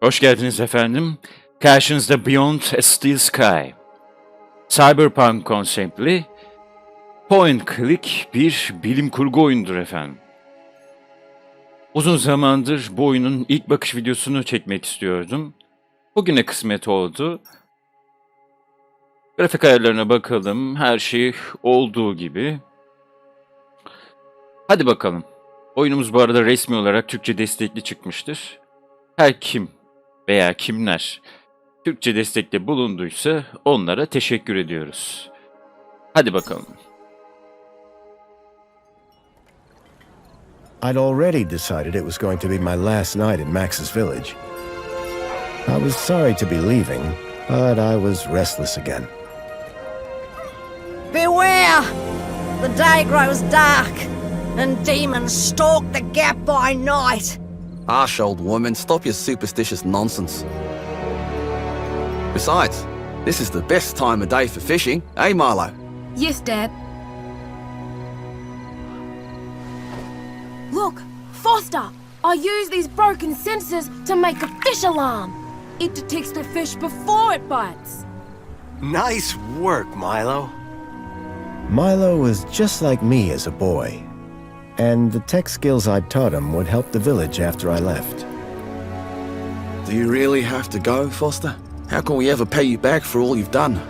Hoş geldiniz efendim. Karşınızda Beyond a Steel Sky. Cyberpunk konseptli point click bir bilim kurgu oyundur efendim. Uzun zamandır bu oyunun ilk bakış videosunu çekmek istiyordum. Bugüne kısmet oldu. Grafik ayarlarına bakalım. Her şey olduğu gibi. Hadi bakalım. Oyunumuz bu arada resmi olarak Türkçe destekli çıkmıştır. Her kim veya kimler Türkçe destekte bulunduysa onlara teşekkür ediyoruz. Hadi bakalım. I'd already decided it was going to be my last night in Max's village. I was sorry to be leaving, but I was restless again. Beware! The day grows dark, and demons stalk the gap by night. Harsh old woman, stop your superstitious nonsense. Besides, this is the best time of day for fishing, eh, Milo? Yes, Dad. Look, Foster! I use these broken sensors to make a fish alarm. It detects the fish before it bites. Nice work, Milo. Milo was just like me as a boy, and the tech skills I'd taught him would help the village after I left. Do you really have to go, Foster? How can we ever pay you back for all you've done?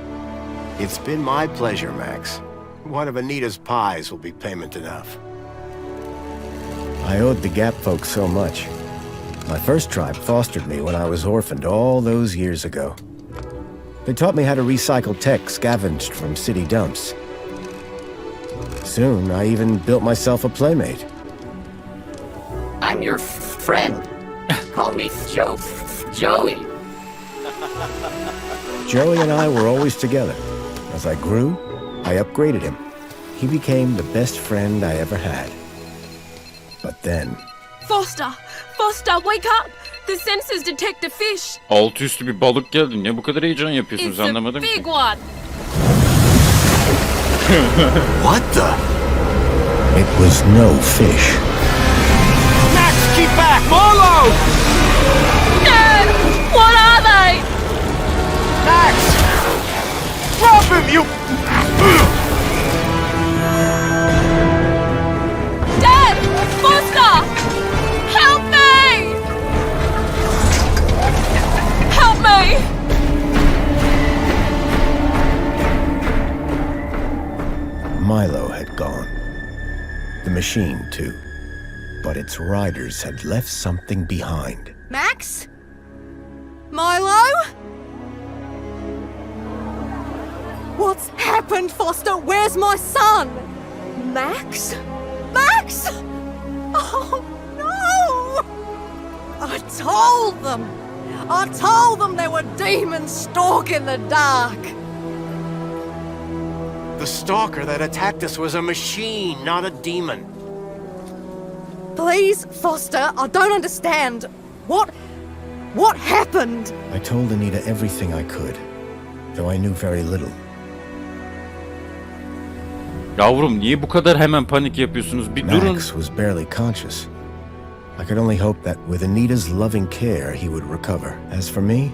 It's been my pleasure, Max. One of Anita's pies will be payment enough. I owed the Gap folks so much. My first tribe fostered me when I was orphaned all those years ago. They taught me how to recycle tech scavenged from city dumps. Soon, I even built myself a playmate. I'm your friend. Call me Joey. Joey and I were always together. As I grew, I upgraded him. He became the best friend I ever had. But then... Foster! Foster, wake up! The sensors detect a fish. Altı üstü bir balık geldi. Niye bu kadar heyecan yapıyorsunuz It's a anlamadım big ki. one. What the? it was no fish. Max, keep back! Milo! Dad! What are they? Max! Drop him, you... Dad! Foster! Help me! Help me! Milo had gone. The machine, too. But its riders had left something behind. Max? Milo? What's happened, Foster? Where's my son? Max? Max? Oh, no! I told them there were demons stalking the dark. The stalker that attacked us was a machine, not a demon. Please, Foster, I don't understand. What happened? I told Anita everything I could, though I knew very little. Yavrum niye bu kadar hemen panik yapıyorsunuz? Bir durun. Max was barely conscious. I could only hope that with Anita's loving care, he would recover. As for me,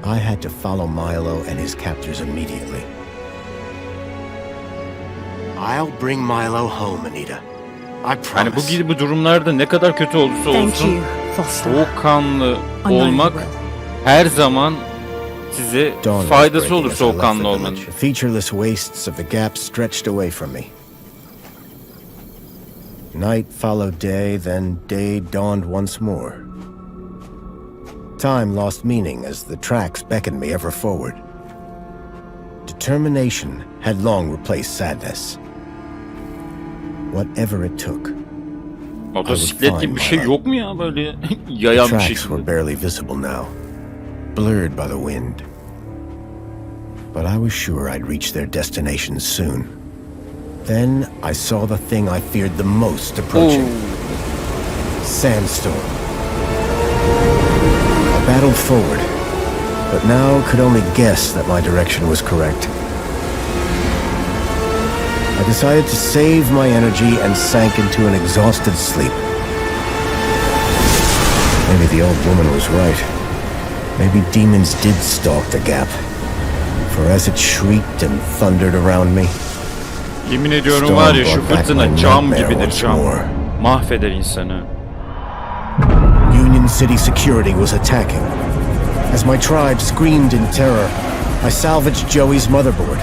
I had to follow Milo and his captors immediately. I'll bring Milo home, Anita. I Hani bu promise. gibi durumlarda ne kadar kötü olursa olsun soğukkanlı olmak her zaman size Dawn was faydası breaking olur as I left soğukkanlı the olmanın. village. The featureless wastes of the Gap stretched away from me. Night followed day, then day dawned once more. Time lost meaning as the tracks beckoned me ever forward. Determination had long replaced sadness. Whatever it took. Motosiklet gibi bir şey yok mu ya böyle The yayan bir tracks were şekilde? barely visible now, blurred by the wind. But I was sure I'd reach their destination soon. Then I saw the thing I feared the most approaching. Sandstorm. I battled forward, but now could only guess that my direction was correct. I decided to save my energy and sank into an exhausted sleep. Maybe the old woman was right. Maybe demons did stalk the gap. For as it shrieked and thundered around me, Yemin ediyorum Storm var ya şu brought back fırtına my cam nightmare gibidir once cam. more. Mahveder insanı. Union City security was attacking. As my tribe screamed in terror, I salvaged Joey's motherboard.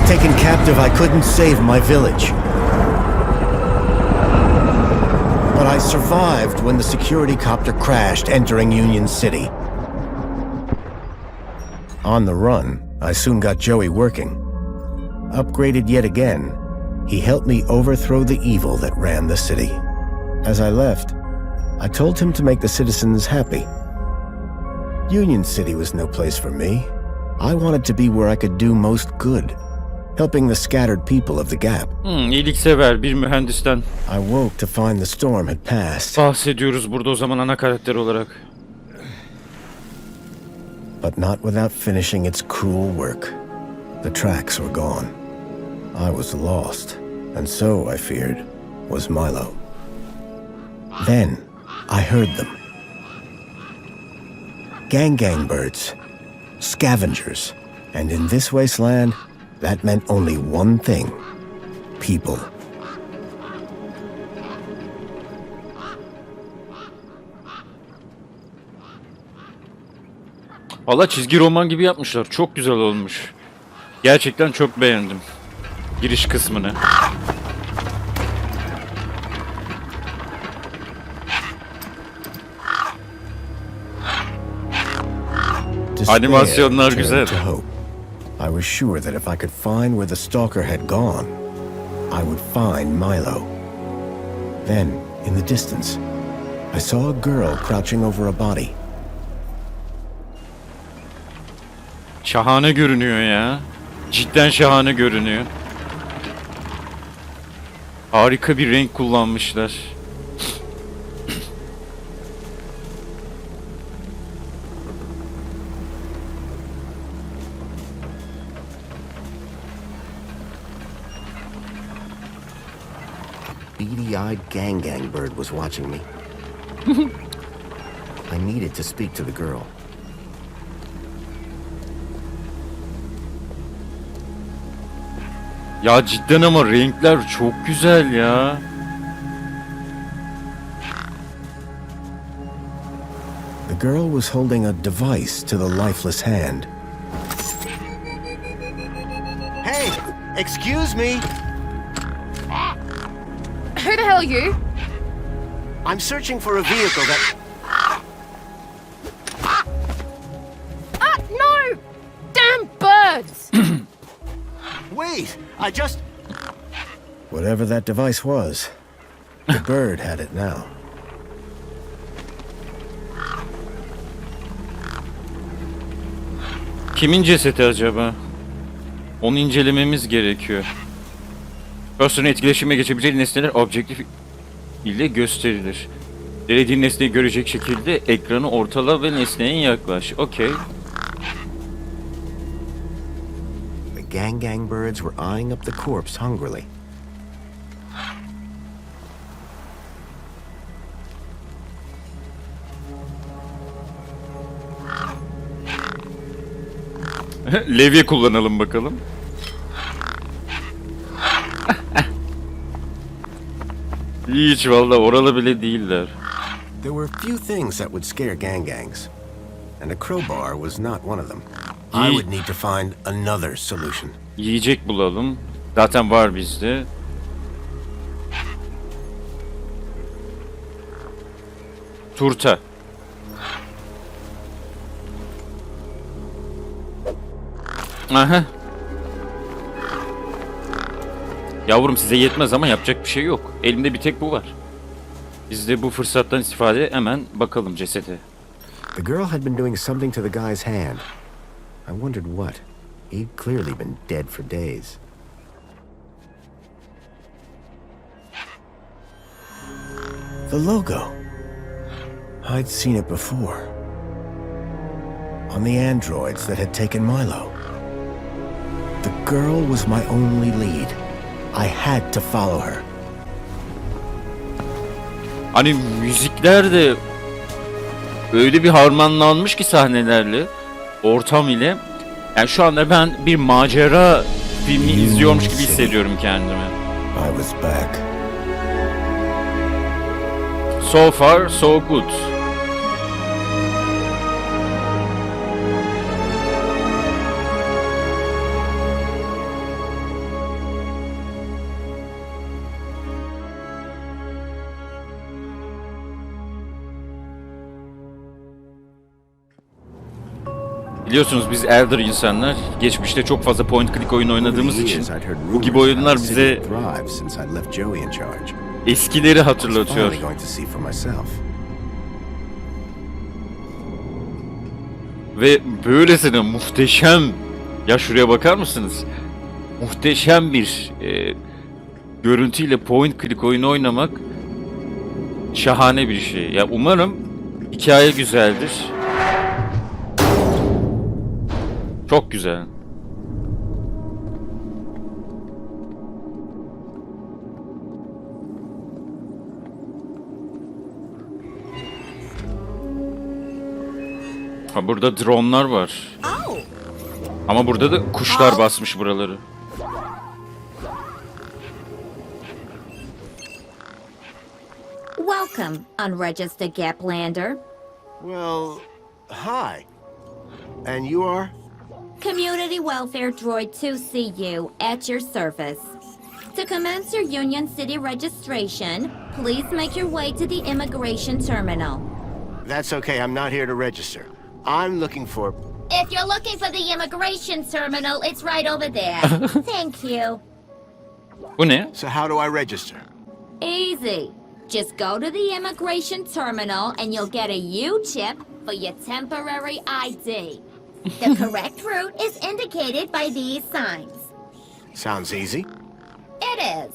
Taken captive, I couldn't save my village. But I survived when the security copter crashed, entering Union City. On the run, I soon got Joey working. Upgraded yet again, he helped me overthrow the evil that ran the city. As I left, I told him to make the citizens happy. Union City was no place for me. I wanted to be where I could do most good, helping the scattered people of the Gap. İyiliksever bir mühendisten I woke to find the storm had passed, bahsediyoruz burada o zaman ana karakter olarak. but not without finishing its cruel work. The tracks were gone. I was lost, and so, I feared, was Milo. Then, I heard them. Gang birds, scavengers, and in this wasteland, that meant only one thing: people. Valla çizgi roman gibi yapmışlar. Çok güzel olmuş. Gerçekten çok beğendim. Giriş kısmını. Animasyonlar Despair güzel. turned to hope. I was sure that if I could find where the stalker had gone, I would find Milo. Then, in the distance, I saw a girl crouching over a body. Şahane görünüyor ya. Cidden şahane görünüyor. Harika bir renk kullanmışlar. Beady-eyed gang bird was watching me. I needed to speak to the girl. Ya cidden ama renkler çok güzel ya. The girl was holding a device to the lifeless hand. Hey, excuse me. Who the hell are you? I'm searching for a vehicle that... Ah, no! Damn birds! Wait, I just... Whatever that device was, the bird had it now. Kimin cesedi acaba? Onu incelememiz gerekiyor. Personel etkileşime geçebilecek nesneler objektif ile gösterilir. Dilediğin nesneyi görecek şekilde ekranı ortala ve nesneye yaklaş. Okey. The gang birds were eyeing up the corpse hungrily. Levye kullanalım bakalım. Hiç valla oralı bile değiller. There were few things that would scare gangs, and a crowbar was not one of them. I would need to find another solution. Yiyecek bulalım. Zaten var bizde. Turta. Aha. Yavrum size yetmez ama yapacak bir şey yok. Elimde bir tek bu var. Biz de bu fırsattan istifade hemen bakalım cesede. The girl had been doing something to the guy's hand. I wondered what. He'd clearly been dead for days. The logo. I'd seen it before. On the androids that had taken Milo. The girl was my only lead. I had to follow her. Hani müzikler de öyle bir harmanlanmış ki sahnelerle, ortam ile. Yani şu anda ben bir macera filmi izliyormuş gibi hissediyorum kendimi. I was back. So far, so good. Biliyorsunuz biz elder insanlar geçmişte çok fazla point click oyun oynadığımız için bu gibi oyunlar bize eskileri hatırlatıyor. Ve böylesine muhteşem, ya şuraya bakar mısınız? Muhteşem bir görüntüyle point click oyunu oynamak şahane bir şey. Ya umarım hikaye güzeldir. Çok güzel. Ha, burada dronlar var. Ama burada da kuşlar basmış buraları. Welcome, unregistered Gaplander. Well, hi. And you are? Community Welfare Droid 2CU at your service. To commence your Union City registration, please make your way to the immigration terminal. That's okay, I'm not here to register. I'm looking for... If you're looking for the immigration terminal, it's right over there. Thank you. Bu ne? So how do I register? Easy. Just go to the immigration terminal and you'll get a U-chip for your temporary ID. The correct route is indicated by these signs. Sounds easy. It is.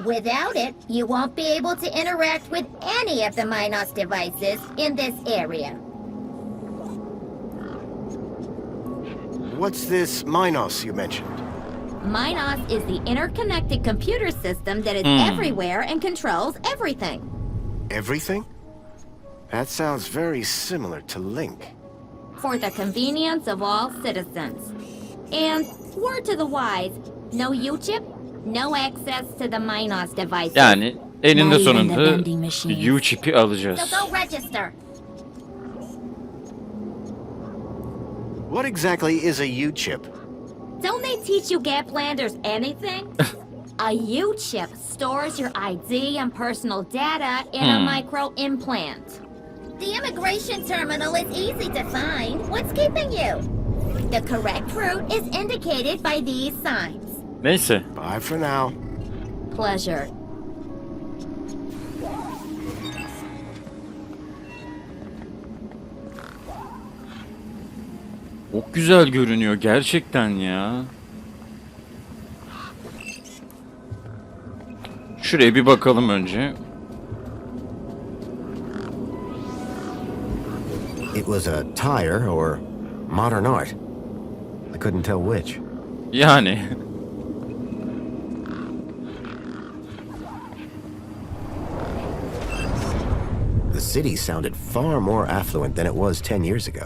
Without it, you won't be able to interact with any of the Minos devices in this area. What's this Minos you mentioned? Minos is the interconnected computer system that is everywhere and controls everything. Everything? That sounds very similar to Link. For the convenience of all citizens. And word to the wise, no U-chip, no access to the Minos devices. Yani eninde Not even the sonunda vending machines. U-chip'i alacağız. So go register. What exactly is a U-chip? Don't they teach you Gaplanders anything? A U-chip stores your ID and personal data in a micro-implant. The immigration terminal is easy to find. What's keeping you? The correct route is indicated by these signs. Neyse. Bye for now. Pleasure. Çok güzel görünüyor gerçekten ya. Şuraya bir bakalım önce. It was a tire or modern art. I couldn't tell which. Yani. The city sounded far more affluent than it was 10 years ago.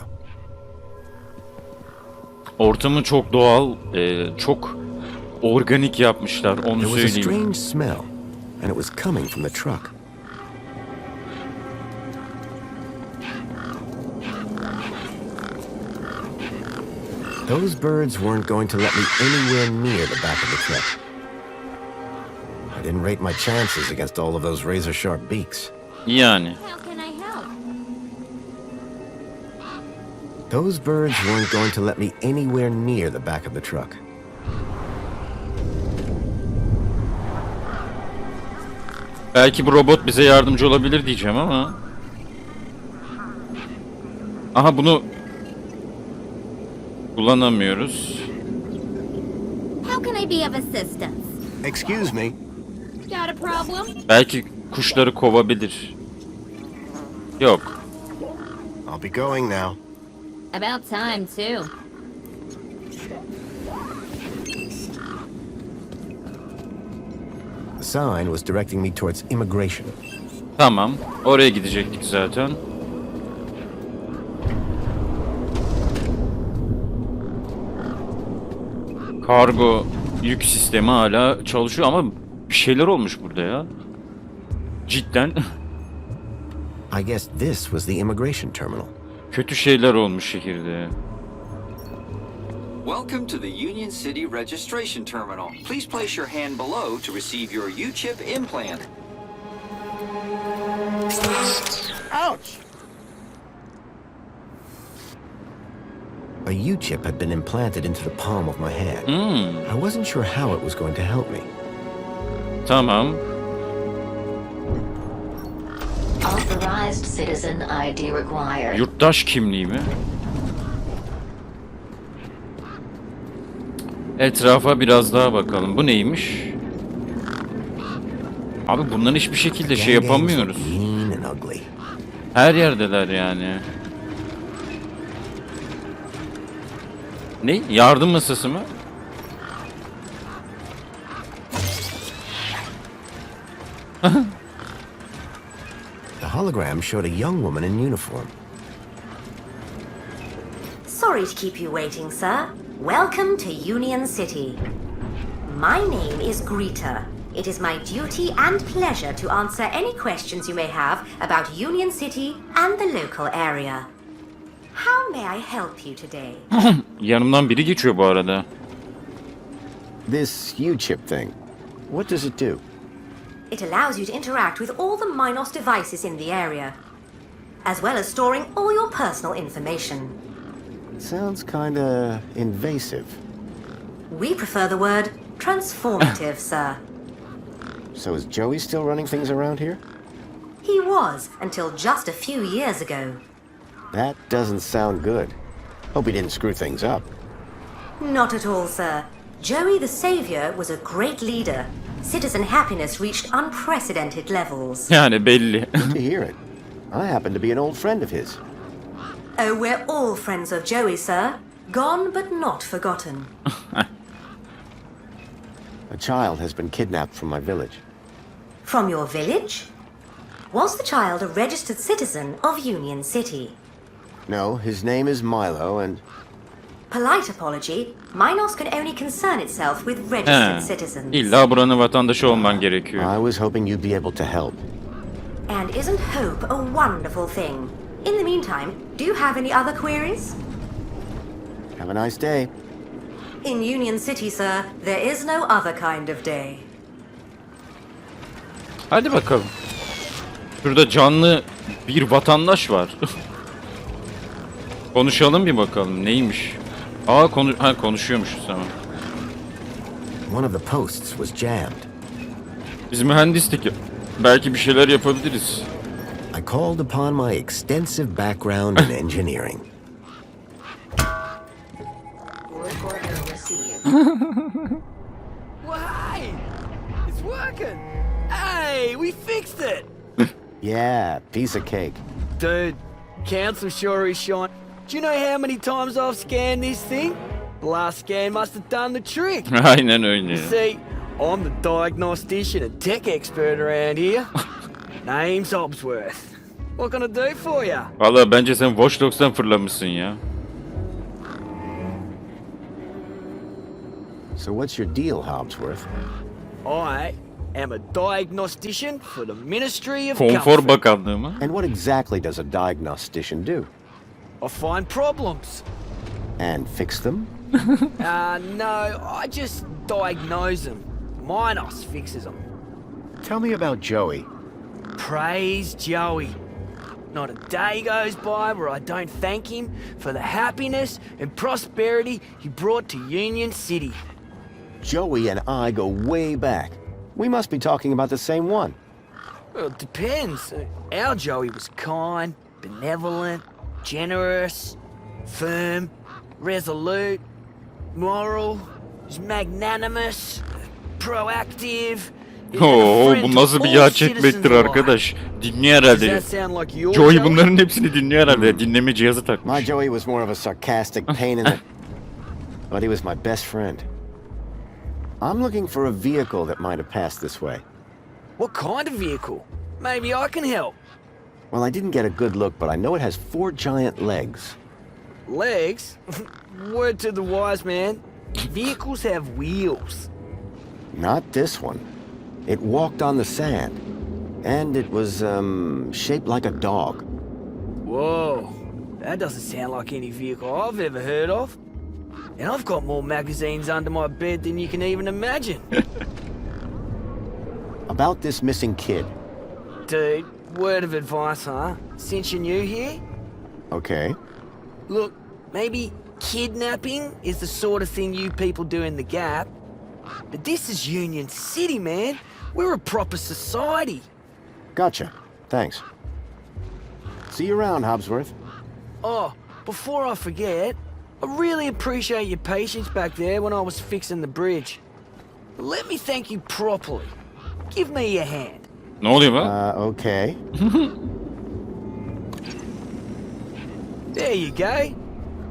Ortamı çok doğal, çok organik yapmışlar, onu There was a söyleyeyim. strange smell, and it was coming from the truck. Those birds weren't going to let me anywhere near the back of the truck. I didn't rate my chances against all of those razor-sharp beaks. Yani. How can I help? Those birds weren't going to let me anywhere near the back of the truck. Belki bu robot bize yardımcı olabilir diyeceğim ama. Aha, bunu kullanamıyoruz. How can I be of assistance? Excuse me. Got a problem? Belki kuşları kovabilir. Yok. I'll be going now. About time, too. The sign was directing me towards immigration. Tamam. Oraya gidecektik zaten. Kargo yük sistemi hala çalışıyor ama bir şeyler olmuş burada ya. Cidden I guess this was the immigration terminal. kötü şeyler olmuş şehirde. Welcome to the Union City Registration Terminal. Please place your hand below to receive your U-chip implant. Ouch! A U-chip had been implanted into the palm of my hand. I wasn't sure how it was going to help me. Tamam. Authorized citizen ID required. Yurttaş kimliği mi? Etrafa biraz daha bakalım. Bu neymiş? Abi bunların hiçbir şekilde şey Gang gangs yapamıyoruz. look mean and ugly. Her yerdeler yani. Ne? Yardım masası mı? The hologram showed a young woman in uniform. Sorry to keep you waiting, sir. Welcome to Union City. My name is Greta. It is my duty and pleasure to answer any questions you may have about Union City and the local area. How may I help you today? Yanımdan biri geçiyor bu arada. This U-chip thing, what does it do? It allows you to interact with all the Minos devices in the area, as well as storing all your personal information. Sounds kinda invasive. We prefer the word transformative, sir. So is Joey still running things around here? He was until just a few years ago. That doesn't sound good. Hope he didn't screw things up. Not at all, sir. Joey the Savior was a great leader. Citizen happiness reached unprecedented levels. Yani belli. Good to hear it. I happen to be an old friend of his. Oh, we're all friends of Joey, sir. Gone but not forgotten. A child has been kidnapped from my village. From your village? Was the child a registered citizen of Union City? No, his name is Milo and... Polite apology, Minos can only concern itself with registered citizens. İlla buranın vatandaşı olman gerekiyor. I was hoping you'd be able to help. And isn't hope a wonderful thing? In the meantime, do you have any other queries? Have a nice day. In Union City, sir, there is no other kind of day. Hadi bakalım. Şurada canlı bir vatandaş var. Konuşalım bir bakalım neymiş. Konuşuyormuşuz tamam. One of the posts was jammed. Biz mühendislik belki bir şeyler yapabiliriz. I called upon my extensive background in engineering. Well, hey! It's working! Hey, we fixed it! Yeah, piece of cake. Dude, council sure is shine. Do you know how many times I've scanned this thing? The last scan must have done the trick. Aynen öyle. You see, I'm the diagnostician and tech expert around here. Name's Obsworth. What can I do for you? Valla bence sen Watch Dogs'tan fırlamışsın ya. So what's your deal, Hobsworth? I am a diagnostician for the Ministry of Konfor Comfort. Bakanlığı mı? And what exactly does a diagnostician do? I find problems. And fix them? No, I just diagnose them. Minos fixes them. Tell me about Joey. Praise Joey. Not a day goes by where I don't thank him for the happiness and prosperity he brought to Union City. Joey and I go way back. We must be talking about the same one. Well, it depends. Our Joey was kind, benevolent, generous, firm, resolute, moral, was magnanimous, proactive. Oo, bu nasıl bir yağ çekmektir arkadaş? Dinliyor herhalde. Joey bunların hepsini dinliyor herhalde. Dinleme cihazı My takmış. Joey was more of a sarcastic pain in the... But he was my best friend. I'm looking for a vehicle that might have passed this way. What kind of vehicle? Maybe I can help. Well, I didn't get a good look, but I know it has 4 giant legs. Legs? Word to the wise man. Vehicles have wheels. Not this one. It walked on the sand. And it was, shaped like a dog. Whoa, that doesn't sound like any vehicle I've ever heard of. And I've got more magazines under my bed than you can even imagine. About this missing kid. Dude, word of advice, huh? Since you're new here? Okay. Look, maybe kidnapping is the sort of thing you people do in the Gap. But this is Union City, man. We're a proper society. Gotcha. Thanks. See you around, Hobsworth. Oh, before I forget, I really appreciate your patience back there when I was fixing the bridge. Let me thank you properly. Give me your hand. Ne oluyor lan? Okay. There you go.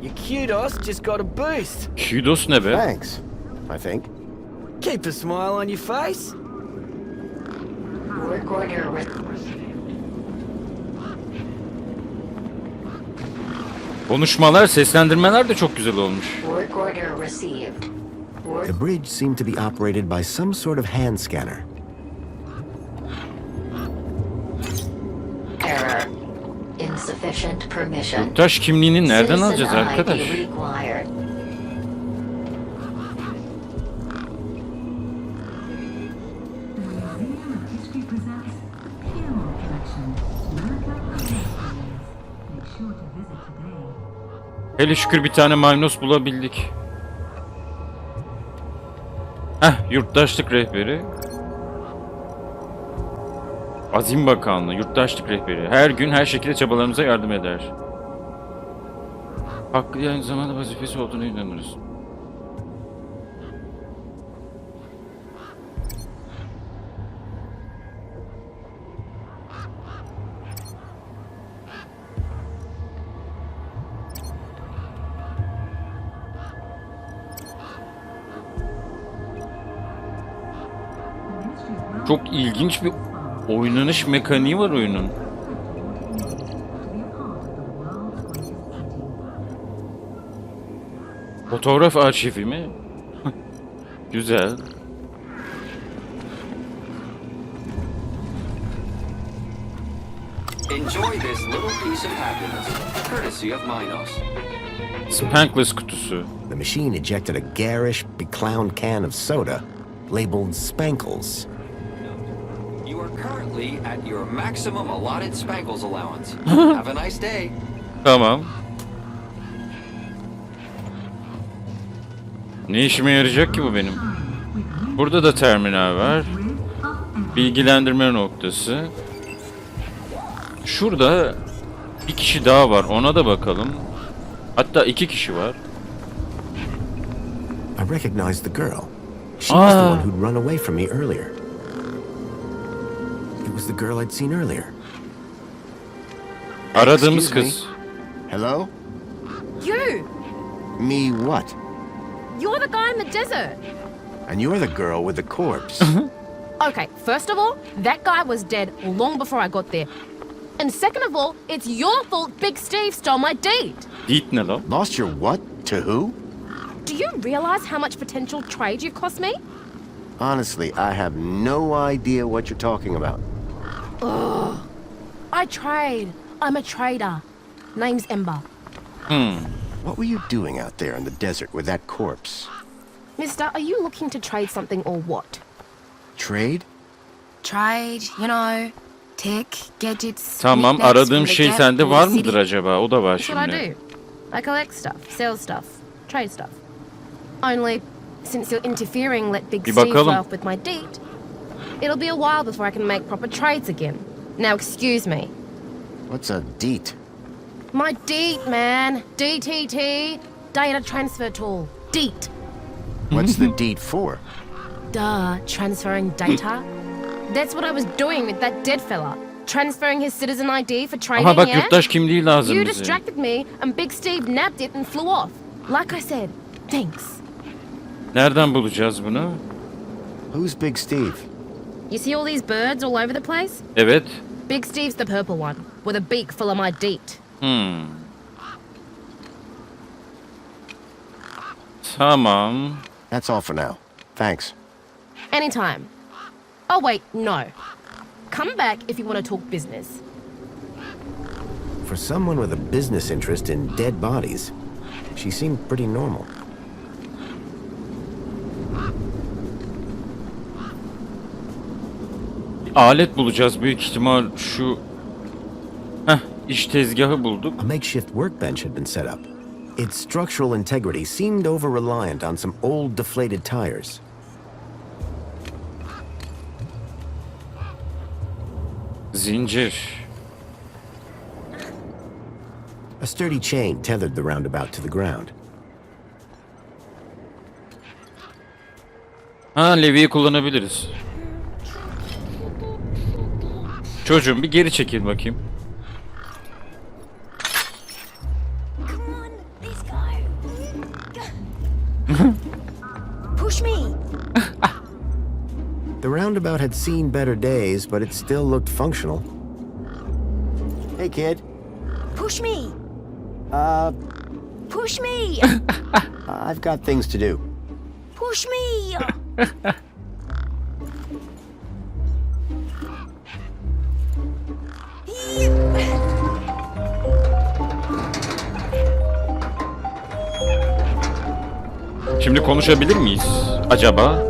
Your kudos just got a boost. Kudos ne be? Thanks, I think. Keep a smile on your face. Work order Konuşmalar, seslendirmeler de çok güzel olmuş. Work order received. The bridge seemed to be operated by some sort of hand scanner. Error. Insufficient permission. Yurttaş kimliğini nereden Citizen alacağız arkadaş? ID required. Hele şükür bir tane maynos bulabildik. Yurttaşlık rehberi. Azim Bakanlığı, Yurttaşlık Rehberi. Her gün her şekilde çabalarımıza yardım eder. Hakkı aynı zamanda vazifesi olduğunu inanırız. Çok ilginç bir oynanış mekaniği var oyunun. Fotoğraf arşivi mi? Güzel. Enjoy this little piece of happiness, courtesy of Minos. Spankless kutusu. The machine ejected a garish, beclowned can of soda labeled Spankles. You are currently at your maximum allotted Spankles allowance. Have a nice day. Tamam. Ne işime yarayacak ki bu benim? Burada da terminal var. Bilgilendirme noktası. Şurada bir kişi daha var. Ona da bakalım. Hatta 2 kişi var. I recognized the girl. She was the one who'd run away from me earlier. It was the girl I'd seen earlier. Aradığımız Excuse kız. me. Hello? You! Me what? You're the guy in the desert. And you're the girl with the corpse. Okay, first of all, that guy was dead long before I got there. And second of all, it's your fault Big Steve stole my deed. Deed ne lan? Lost your what? To who? Do you realize how much potential trade you've cost me? Honestly, I have no idea what you're talking about. Ugh. I trade. I'm a trader. Name's Ember. What were you doing out there in the desert with that corpse? Mister, are you looking to trade something or what? Trade? Trade, you know, tech, gadgets. Tamam, knickknacks aradığım from the şey Gap sende in the var city. mıdır acaba? O da var That's what I şimdi. do. I collect stuff, sell stuff, trade stuff. Only, since you're interfering, let Big Bir Steve bakalım. laugh with my deed. It'll be a while before I can make proper trades again. Now, excuse me. What's a deet? My DEET, man. DTT. Data transfer tool. DEET. What's the deet for? Duh, transferring data. That's what I was doing with that dead fella. Transferring his citizen ID for trading, Aha bak yeah? yurttaş kimliği lazım You bize. distracted me and Big Steve nabbed it and flew off. Like I said, thanks. Nereden bulacağız bunu? Who's Big Steve? You see all these birds all over the place? Evet. Big Steve's the purple one, with a beak full of my DEET. Tamam. That's all for now. Thanks. Anytime. Oh, wait, no. Come back if you want to talk business. For someone with a business interest in dead bodies, she seemed pretty normal. Alet bulacağız büyük ihtimal şu... iş tezgahı bulduk. A makeshift workbench had been set up. Its structural integrity seemed over-reliant on some old deflated tires. Zincir. A sturdy chain tethered the roundabout to the ground. Levi'yi kullanabiliriz. Çocuğum bir geri çekil bakayım. Push me. The roundabout had seen better days, but it still looked functional. Hey, kid. Push me. Push me. I've got things to do. Push me. Şimdi konuşabilir miyiz acaba?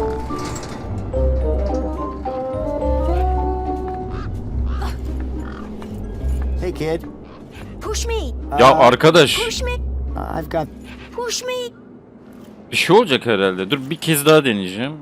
Hey, kid. Push me. Ya arkadaş, Push me. I've got... Push me. bir şey olacak herhalde. Dur bir kez daha deneyeceğim.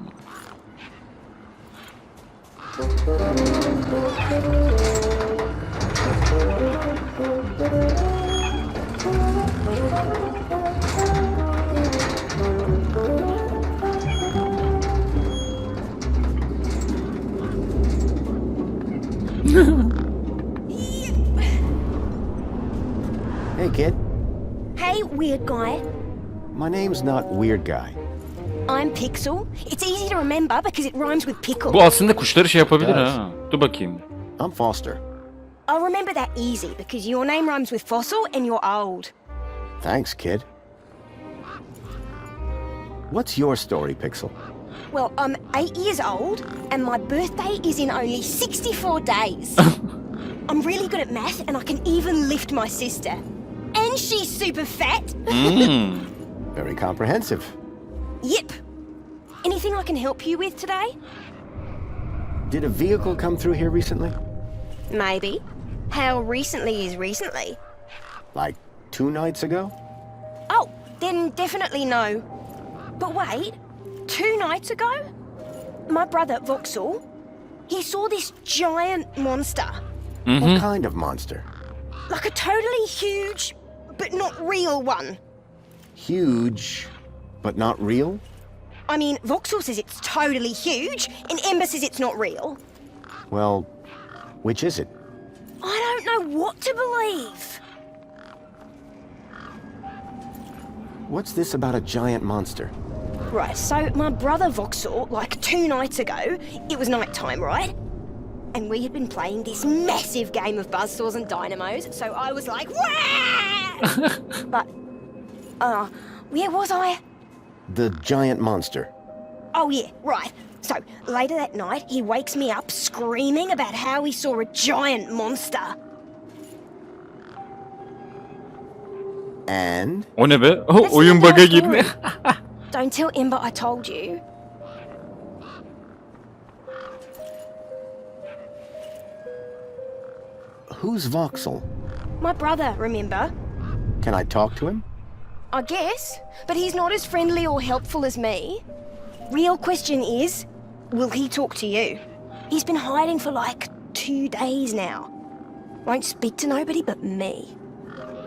Hey, kid. Hey, weird guy. My name's not Weird Guy. I'm Pixel. It's easy to remember because it rhymes with pickle. Bu aslında kuşları şey yapabilir ha. Dur bakayım. I'm Foster. I'll remember that easy because your name rhymes with fossil and you're old. Thanks, kid. What's your story, Pixel? Well, I'm 8 years old and my birthday is in only 64 days. I'm really good at math and I can even lift my sister. And she's super fat. Very comprehensive. Yep. Anything I can help you with today? Did a vehicle come through here recently? Maybe. How recently is recently? Like 2 nights ago? Oh, then definitely no. But wait, 2 nights ago? My brother, Vauxhall, he saw this giant monster. What kind of monster? Like a totally huge, but not real one. Huge, but not real? I mean, Vauxhall says it's totally huge, and Ember says it's not real. Well, which is it? I don't know what to believe. What's this about a giant monster? Right, so my brother Vauxhall, like 2 nights ago, it was night time, right? And we had been playing this massive game of buzzsaws and dynamos, so I was like, wah! But, where was I? The giant monster. Oh yeah, right. So, later that night, he wakes me up screaming about how he saw a giant monster. And? O ne be? That's Oyun not bug'a our girdi. story. Don't tell Ember I told you. Who's Vauxhall? My brother, remember? Can I talk to him? I guess, but he's not as friendly or helpful as me. Real question is, will he talk to you? He's been hiding for like 2 days now. Won't speak to nobody but me.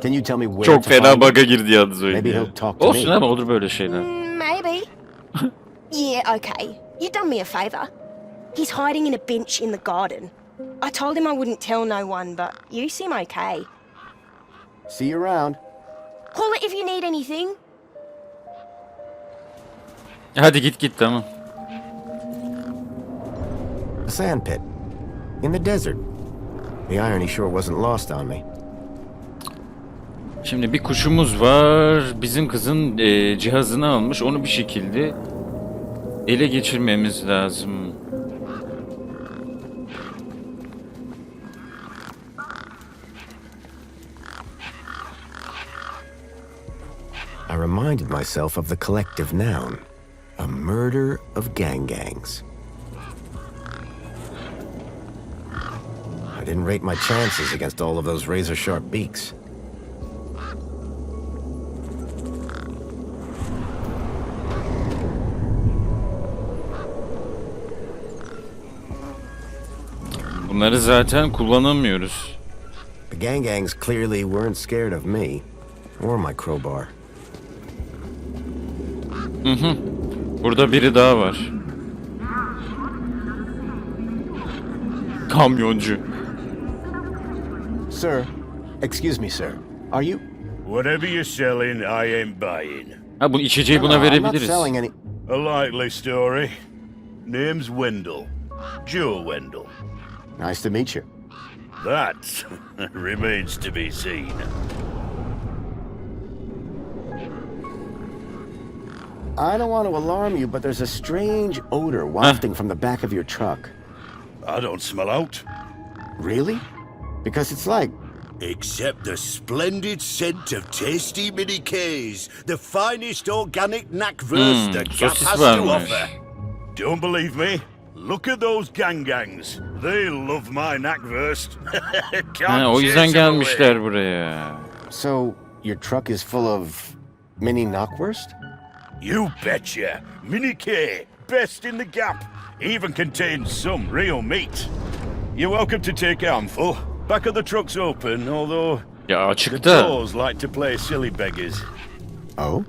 Can you tell me where Çok to fena find bug'a him? girdi yalnız oyun Maybe ya. he'll talk to Olsun me. ama olur böyle şeyler. Maybe. Yeah, okay. You done me a favour. He's hiding in a bench in the garden. I told him I wouldn't tell no one, but you seem okay. See you around. Call it if you need anything. Hadi git tamam. A sand pit. In the desert. The irony sure wasn't lost on me. Şimdi bir kuşumuz var. Bizim kızın cihazını almış. Onu bir şekilde ele geçirmemiz lazım. I reminded myself of the collective noun, a murder of gangs. I didn't rate my chances against all of those razor-sharp beaks. Bunları zaten kullanamıyoruz. The gangs clearly weren't scared of me or my crowbar. Burada biri daha var. Kamyoncu. Sir, excuse me, sir. Are you? Whatever you're selling, I ain't buying. Ha, bu içeceği buna I'm not verebiliriz. selling any. A likely story. Name's Wendell. Joe Wendell. Nice to meet you. That remains to be seen. I don't want to alarm you, but there's a strange odor wafting from the back of your truck. I don't smell out. Really? Because it's like... Except the splendid scent of tasty mini K's, the finest organic knackwurst the Gap sosis has to varmış. offer. Don't believe me? Look at those gangs. They love my knackwurst. Ha, o yüzden gelmişler buraya. So, your truck is full of mini knockwurst? You betcha. Mini K, best in the Gap. Even contains some real meat. You're welcome to take a handful. Back of the truck's open, although Ya the açıkta. doors like to play silly beggars. Oh?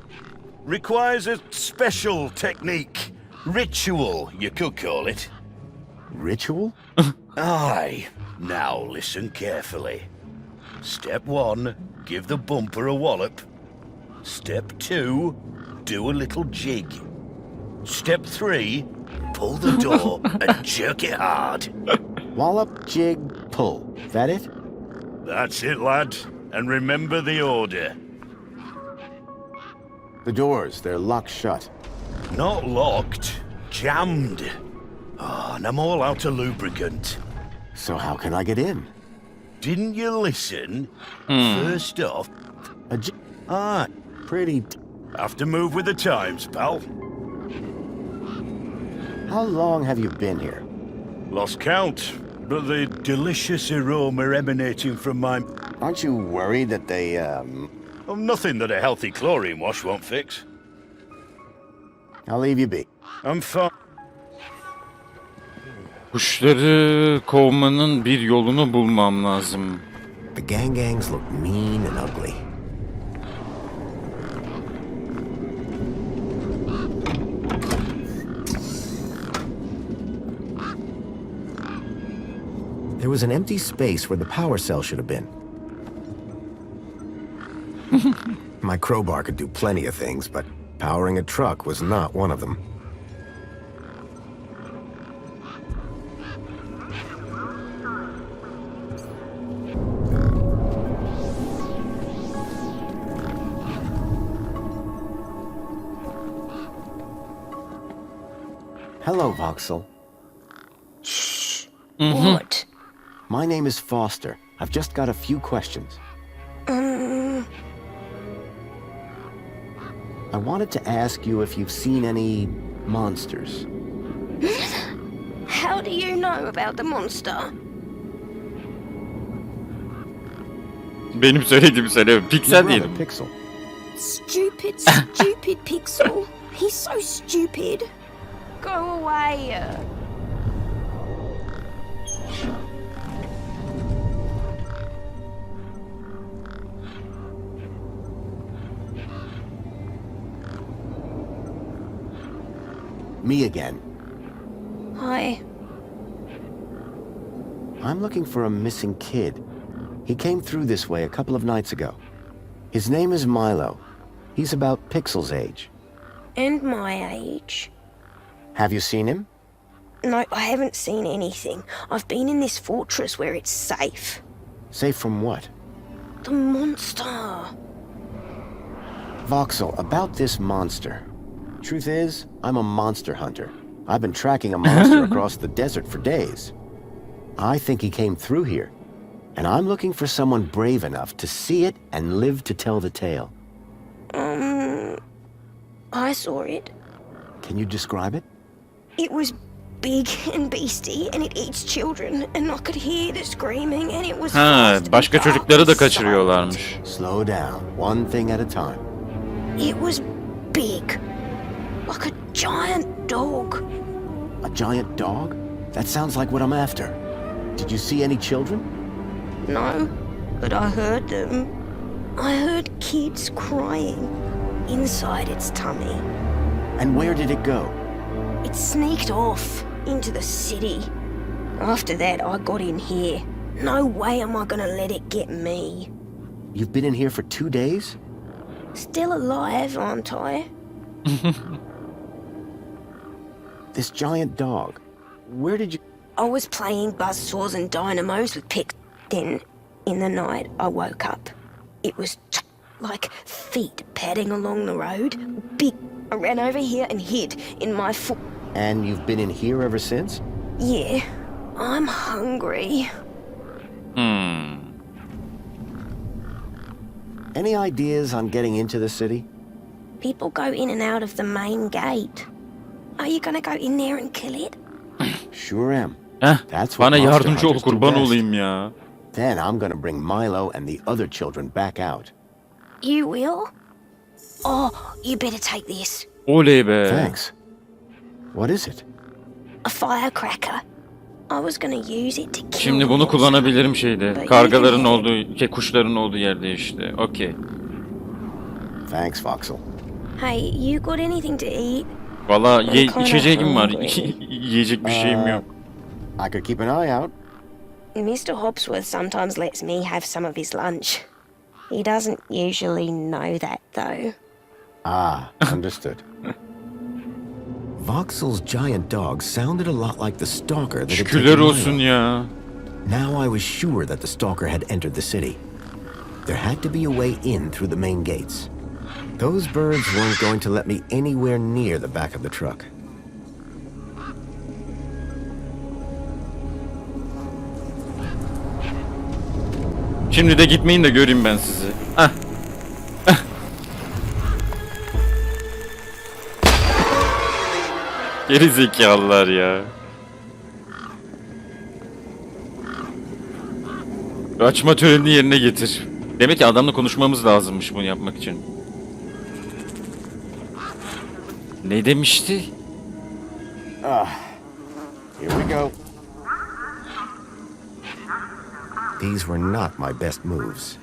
Requires a special technique. Ritual, you could call it. Ritual? Aye. Now listen carefully. Step 1, give the bumper a wallop. Step 2, do a little jig. Step 3, pull the door and jerk it hard. Wallop, jig, pull. That it? That's it, lad. And remember the order. The doors, they're locked shut. Not locked, jammed. Oh, and I'm all out of lubricant. So how can I get in? Didn't you listen? First off, A pretty... have to move with the times, pal. How long have you been here? Lost count, but the delicious aroma emanating from my... Aren't you worried that they, Oh, nothing that a healthy chlorine wash won't fix. I'll leave you be. I'm fine. Kuşları kovmanın bir yolunu bulmam lazım. The gangs look mean and ugly. There was an empty space where the power cell should have been. My crowbar could do plenty of things, but powering a truck was not one of them. Hello, Voxel. What? My name is Foster. I've just got a few questions. I wanted to ask you if you've seen any monsters. How do you know about the monster? Benim söylediğimi söyle. Piksel Brother diyelim. Pixel. Stupid, stupid Pixel. He's so stupid. Go away. Me again. Hi. I'm looking for a missing kid. He came through this way a couple of nights ago. His name is Milo. He's about Pixel's age. And my age. Have you seen him? No, I haven't seen anything. I've been in this fortress where it's safe. Safe from what? The monster. Voxel, about this monster. Truth is, I'm a monster hunter. I've been tracking a monster across the desert for days. I think he came through here, and I'm looking for someone brave enough to see it and live to tell the tale. I saw it. Can you describe it? It was big and beastie, and it eats children, and I could hear the screaming, and it was fast başka and dark çocukları da and kaçırıyorlarmış. Slow down, one thing at a time. silent. It was big, like a giant dog. A giant dog? That sounds like what I'm after. Did you see any children? No, but I heard them. I heard kids crying inside its tummy. And where did it go? It sneaked off into the city. After that, I got in here. No way am I gonna let it get me. You've been in here for 2 days? Still alive, aren't I? This giant dog. Where did you... I was playing buzzsaws and dynamos with Pick. Then, in the night, I woke up. It was like feet padding along the road. Big. I ran over here and hid in my foot. And you've been in here ever since? Yeah, I'm hungry. Any ideas on getting into the city? People go in and out of the main gate. Are you gonna go in there and kill it? Sure am. That's what Bana monster yardımcı ol, hunters do kurban best. olayım ya. Then I'm gonna bring Milo and the other children back out. You will? Oh, you better take this. Oley be. Thanks. What is it? A firecracker. I was gonna use it to kill Şimdi bunu the monster. kullanabilirim şeyde. But Kargaların you olduğu, kuşların olduğu yerde işte. Okey. Thanks, Voxel. Hey, you got anything to eat? Valla I'm kinda içeceğim var. hungry. Yiyecek bir şeyim yok. I could keep an eye out. Mr. Hopsworth sometimes lets me have some of his lunch. He doesn't usually know that, though. Ah, understood. Voxel's giant dog sounded a lot like the stalker that had Şükürler taken olsun Milo. ya. Now I was sure that the stalker had entered the city. There had to be a way in through the main gates. Those birds weren't going to let me anywhere near the back of the truck. Şimdi de gitmeyin de göreyim ben sizi. Hah. Geri zekalılar ya. Açma törenini yerine getir. Demek ki adamla konuşmamız lazımmış bunu yapmak için. Ne demişti? Here we go. These were not my best moves.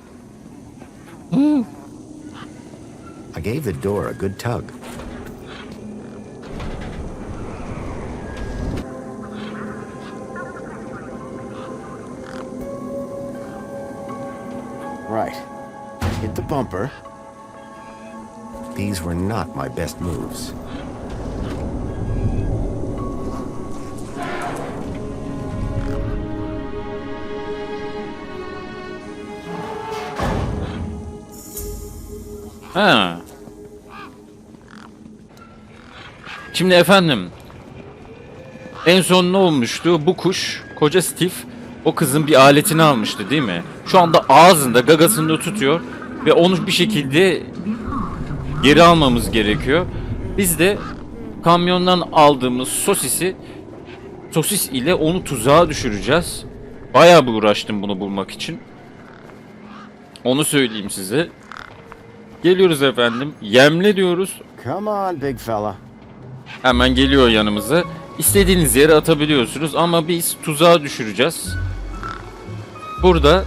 I gave the door a good tug. Right. Hit the bumper. These were not my best moves. Ha. Şimdi efendim, en son ne olmuştu? Bu kuş, koca Steve, o kızın bir aletini almıştı değil mi? Şu anda ağzında, gagasında tutuyor ve onu bir şekilde geri almamız gerekiyor. Biz de kamyondan aldığımız sosis ile onu tuzağa düşüreceğiz. Bayağı bir uğraştım bunu bulmak için. Onu söyleyeyim size. Geliyoruz efendim. Yemle diyoruz. Come on, big fella. Hemen geliyor yanımıza. İstediğiniz yere atabiliyorsunuz ama biz tuzağa düşüreceğiz. Burada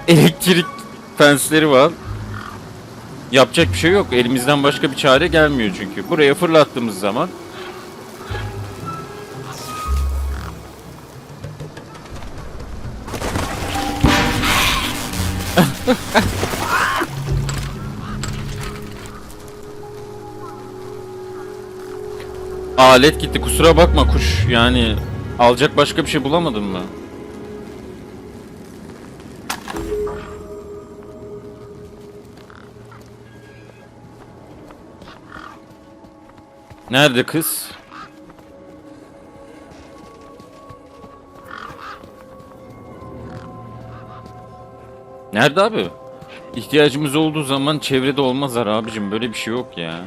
elektrik fensleri var. Yapacak bir şey yok. Elimizden başka bir çare gelmiyor çünkü. Buraya fırlattığımız zaman alet gitti. Kusura bakma kuş. Yani alacak başka bir şey bulamadın mı? Nerede kız? Nerede abi? İhtiyacımız olduğu zaman çevrede olmazlar abicim. Böyle bir şey yok ya.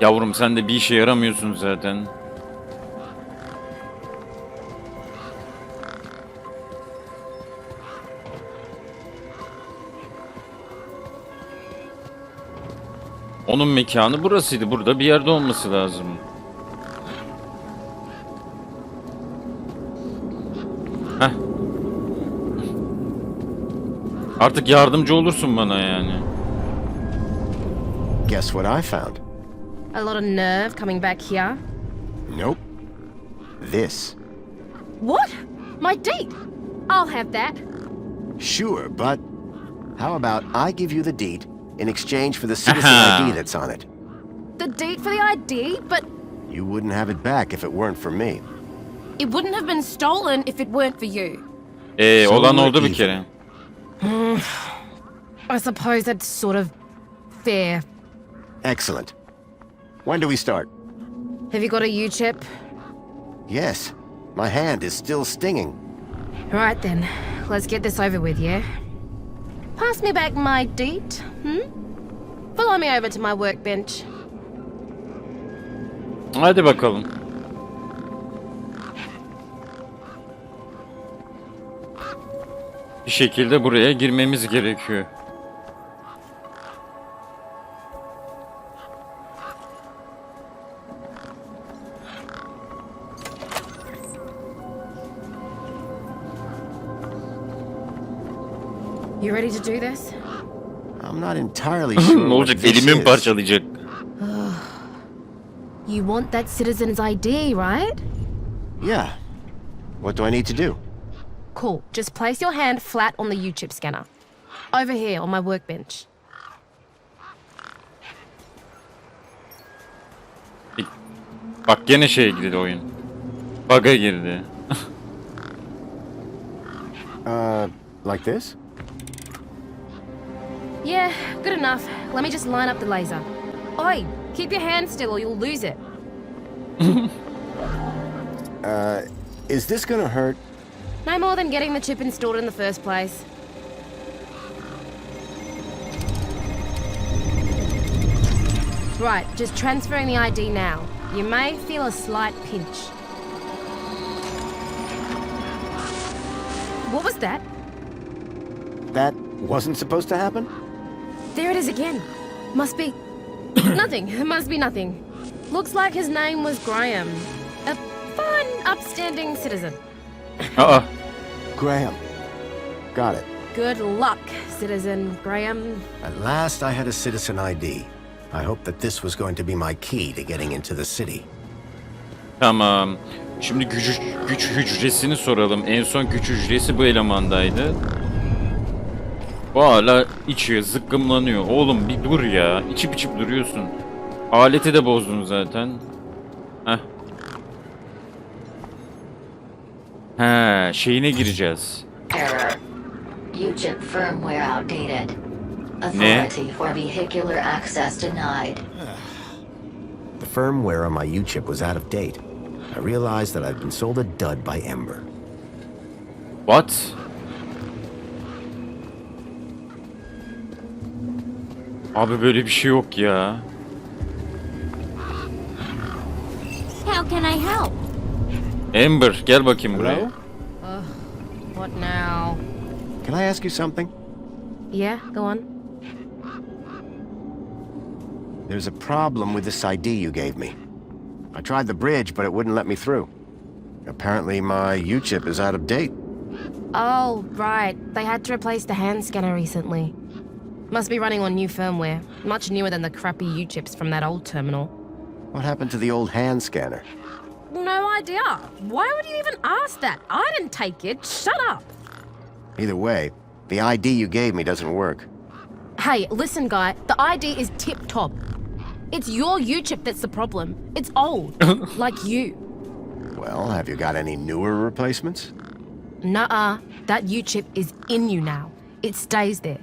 Yavrum sen de bir işe yaramıyorsun zaten. Onun mekanı burasıydı. Burada bir yerde olması lazım. Heh. Artık yardımcı olursun bana yani. Guess what I found? A lot of nerve coming back here. Nope. This. What? My deed? I'll have that. Sure, but how about I give you the deed in exchange for the citizen ID that's on it? The deed for the ID, but You wouldn't have it back if it weren't for me. it wouldn't have been stolen if it weren't for you. Olan oldu bir kere. I suppose that's sort of fair. Excellent. When do we start? Have you got a U-chip? Yes. My hand is still stinging. Right then, let's get this over with, yeah? Pass me back my deed, Follow me over to my workbench. Hadi bakalım. Bir şekilde buraya girmemiz gerekiyor. You ready to do this? I'm not entirely sure Ne what olacak? this Elimi mi is. parçalayacak? You want that citizen's ID, right? Yeah. What do I need to do? Cool. Just place your hand flat on the U-chip scanner. Over here on my workbench. Bak gene şeye girdi oyun. Bug'a girdi. Like this? Yeah, good enough. Let me just line up the laser. Oi, keep your hand still or you'll lose it. Is this gonna hurt? No more than getting the chip installed in the first place. Right, just transferring the ID now. You may feel a slight pinch. What was that? That wasn't supposed to happen? There it is again. Must be... nothing. It must be nothing. Looks like his name was Graham. A fine, upstanding citizen. Aa. Graham. Got it. Good luck, citizen Graham. At last I had a citizen ID. I hoped that this was going to be my key to getting into the city. Tamam. Şimdi güç hücresini soralım. En son güç hücresi bu elemandaydı. Bu hala içiyor, zıkkımlanıyor. Oğlum bir dur ya. İçip içip duruyorsun. Aleti de bozdun zaten. Heh. He, şeyine gireceğiz. Error. U-chip firmware outdated. Authority for vehicular access denied. The firmware on my U-chip was out of date. I realized that I'd been sold a dud by Ember. What? Abi böyle bir şey yok ya. How can I help? Ember gel bakayım buraya. Hello? What now? Can I ask you something? Yeah, go on. There's a problem with this ID you gave me. I tried the bridge, but it wouldn't let me through. Apparently my U-chip is out of date. Oh, right. They had to replace the hand scanner recently. Must be running on new firmware. Much newer than the crappy U-chips from that old terminal. What happened to the old hand scanner? No idea. Why would you even ask that? I didn't take it. Shut up. Either way, the ID you gave me doesn't work. Hey, listen, guy. The ID is tip-top. It's your U-chip that's the problem. It's old, like you. Well, have you got any newer replacements? Nuh-uh. That U-chip is in you now. It stays there.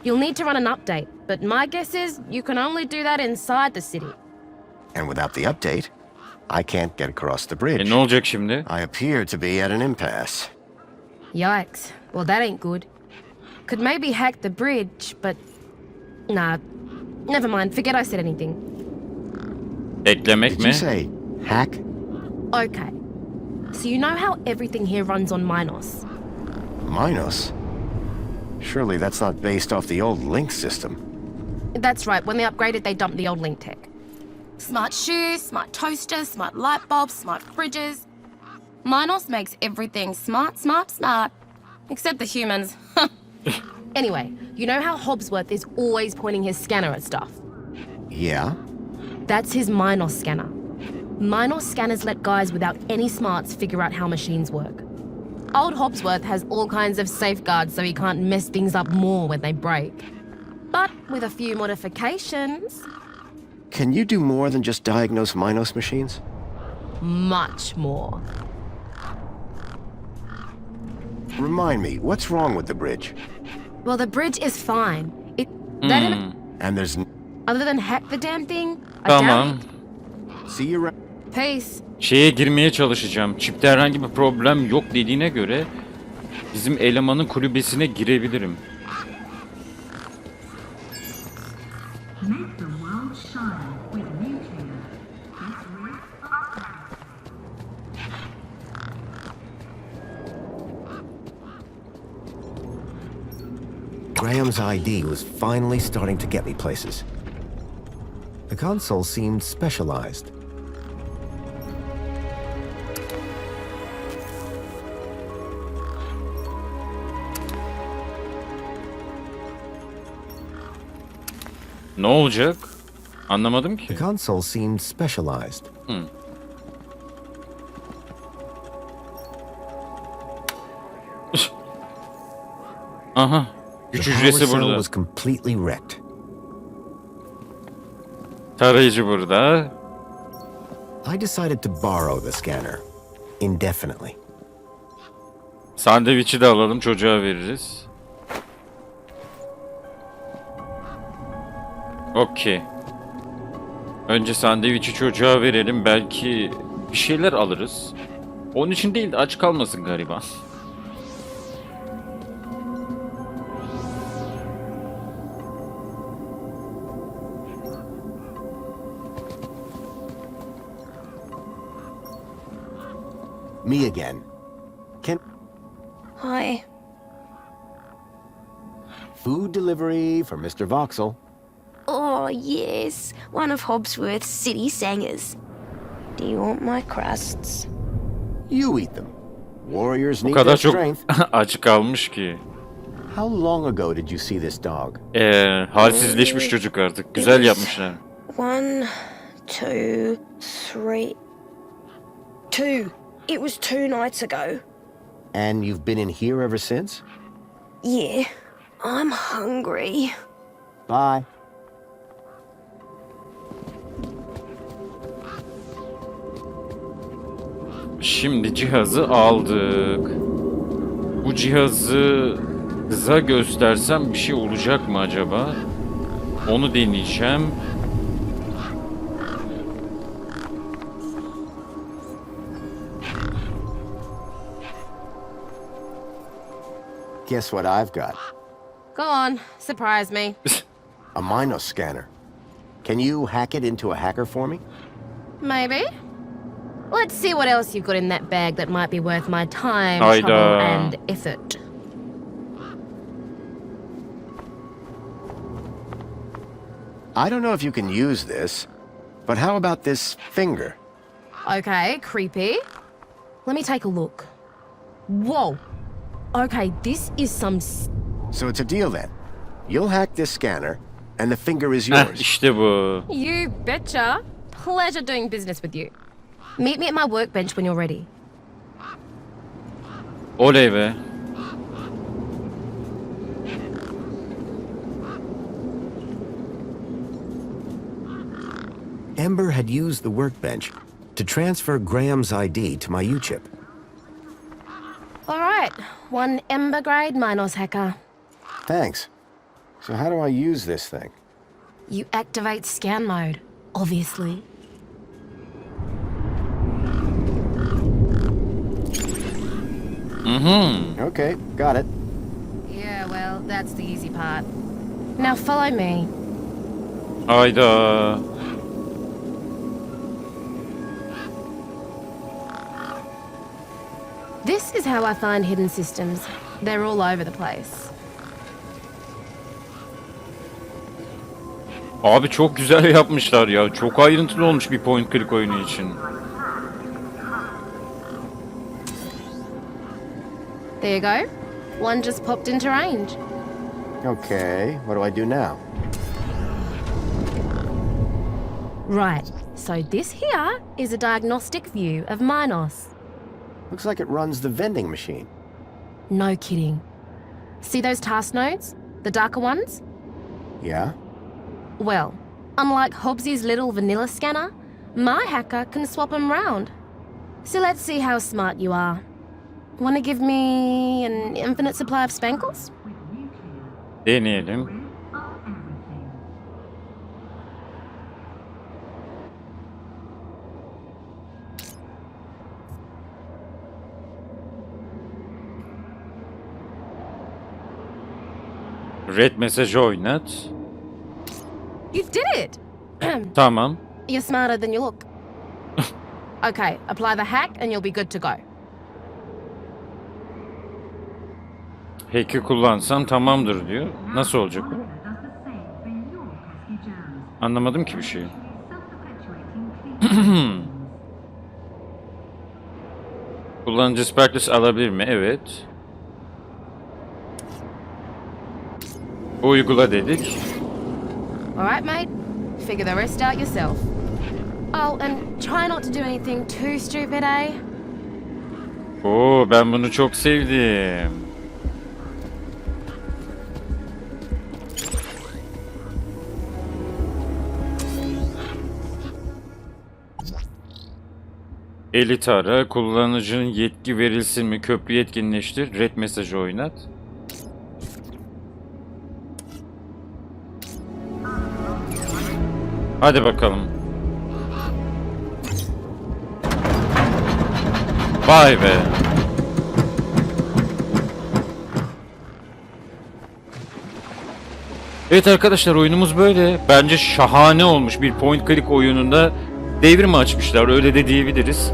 You'll need to run an update, but my guess is you can only do that inside the city. And without the update, I can't get across the bridge. Ne olacak şimdi? I appear to be at an impasse. Yikes. Well, that ain't good. Could maybe hack the bridge, but... Nah. Never mind. Forget I said anything. Eklemek Did mi? you say hack? Okay. So you know how everything here runs on Minos? Minos? Surely that's not based off the old Link system. That's right. When they upgraded, they dumped the old Link tech. Smart shoes, smart toasters, smart light bulbs, smart fridges. Minos makes everything smart. Except the humans. Anyway, you know how Hobbsworth is always pointing his scanner at stuff? Yeah? That's his Minos scanner. Minos scanners let guys without any smarts figure out how machines work. Old Hobbsworth has all kinds of safeguards so he can't mess things up more when they break. But with a few modifications... Can you do more than just diagnose Minos machines? Much more. Remind me, what's wrong with the bridge? Well, the bridge is fine. And there's... Other than hack the damn thing, I doubt Tamam. it. See you around. Peace. Şeye girmeye çalışacağım. Çipte herhangi bir problem yok dediğine göre bizim elemanın kulübesine girebilirim. Graham's ID was finally starting to get me places. The console seemed specialized. Ne olacak? Anlamadım ki. The console seemed specialized. Aha. Güç The power hücresi cell burada. was completely wrecked. Tarayıcı burada. I decided to borrow the scanner indefinitely. Sandviçi de alalım, çocuğa veririz. Okey. Önce sandviçi çocuğa verelim, belki bir şeyler alırız. Onun için değil de aç kalmasın gariban. Me again. Hi. Food delivery for Mr. Voxel. Oh, yes. One of Hobbsworth's city singers. Do you want my crusts? You eat them. Warriors O need their kadar çok strength. aç kalmış ki. How long ago did you see this dog? Halsizleşmiş çocuk artık. Güzel yapmışlar. 1, 2, 3... 2. It was 2 nights ago. And you've been in here ever since? Yeah. I'm hungry. Bye. Şimdi cihazı aldık. Bu cihazı kıza göstersem bir şey olacak mı acaba? Onu deneyeceğim. Guess what I've got? Go on. Surprise me. A Minos scanner. Can you hack it into a hacker for me? Maybe. Let's see what else you've got in that bag that might be worth my time, Hayda. trouble, and effort. I don't know if you can use this, but how about this finger? Okay, creepy. Let me take a look. Whoa. Okay, this is some... So it's a deal then. You'll hack this scanner, and the finger is Heh, yours. işte bu. You betcha. Pleasure doing business with you. Meet me at my workbench when you're ready. Oley be. Ember had used the workbench to transfer Graham's ID to my U-chip. All right, one Ember grade Minos hacker. Thanks. So how do I use this thing? You activate scan mode, obviously. Okay, got it. Yeah, well, that's the easy part. Now follow me. Hayda. This is how I find hidden systems. They're all over the place. Abi çok güzel yapmışlar ya. Çok ayrıntılı olmuş bir point click oyunu için. There you go. One just popped into range. Okay, what do I do now? Right, so this here is a diagnostic view of Minos. Looks like it runs the vending machine. No kidding. See those task nodes? The darker ones? Yeah? Well, unlike Hobbsy's little vanilla scanner, my hacker can swap them round. So let's see how smart you are. Want to give me an infinite supply of spankles? Deneyelim. Red mesajı oynat. You did it! Tamam. You're smarter than you look. Okay, apply the hack and you'll be good to go. Hack'i kullansam tamamdır diyor. Nasıl olacak o? Anlamadım ki bir şeyi. Kullanıcı Sparkless alabilir mi? Evet. Uygula dedik. Alright, mate. Figure the rest out yourself. Oh, and try not to do anything too stupid, eh? Oo, ben bunu çok sevdim. Elit ara, kullanıcının yetki verilsin mi, köprü yetkinleştir, red mesajı oynat. Hadi bakalım. Vay be. Evet arkadaşlar, oyunumuz böyle. Bence şahane olmuş, bir point click oyununda devrim açmışlar, öyle de diyebiliriz.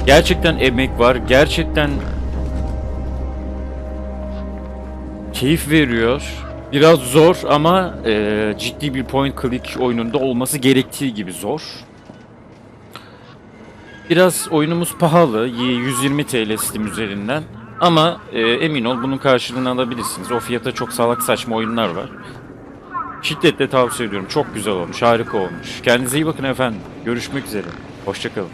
Gerçekten emek var, gerçekten keyif veriyor. Biraz zor ama ciddi bir point click oyununda olması gerektiği gibi zor. Biraz oyunumuz pahalı, 120 TL Steam üzerinden. Ama emin ol bunun karşılığını alabilirsiniz. O fiyata çok salak saçma oyunlar var. Şiddetle tavsiye ediyorum. Çok güzel olmuş, harika olmuş. Kendinize iyi bakın efendim. Görüşmek üzere. Hoşça kalın.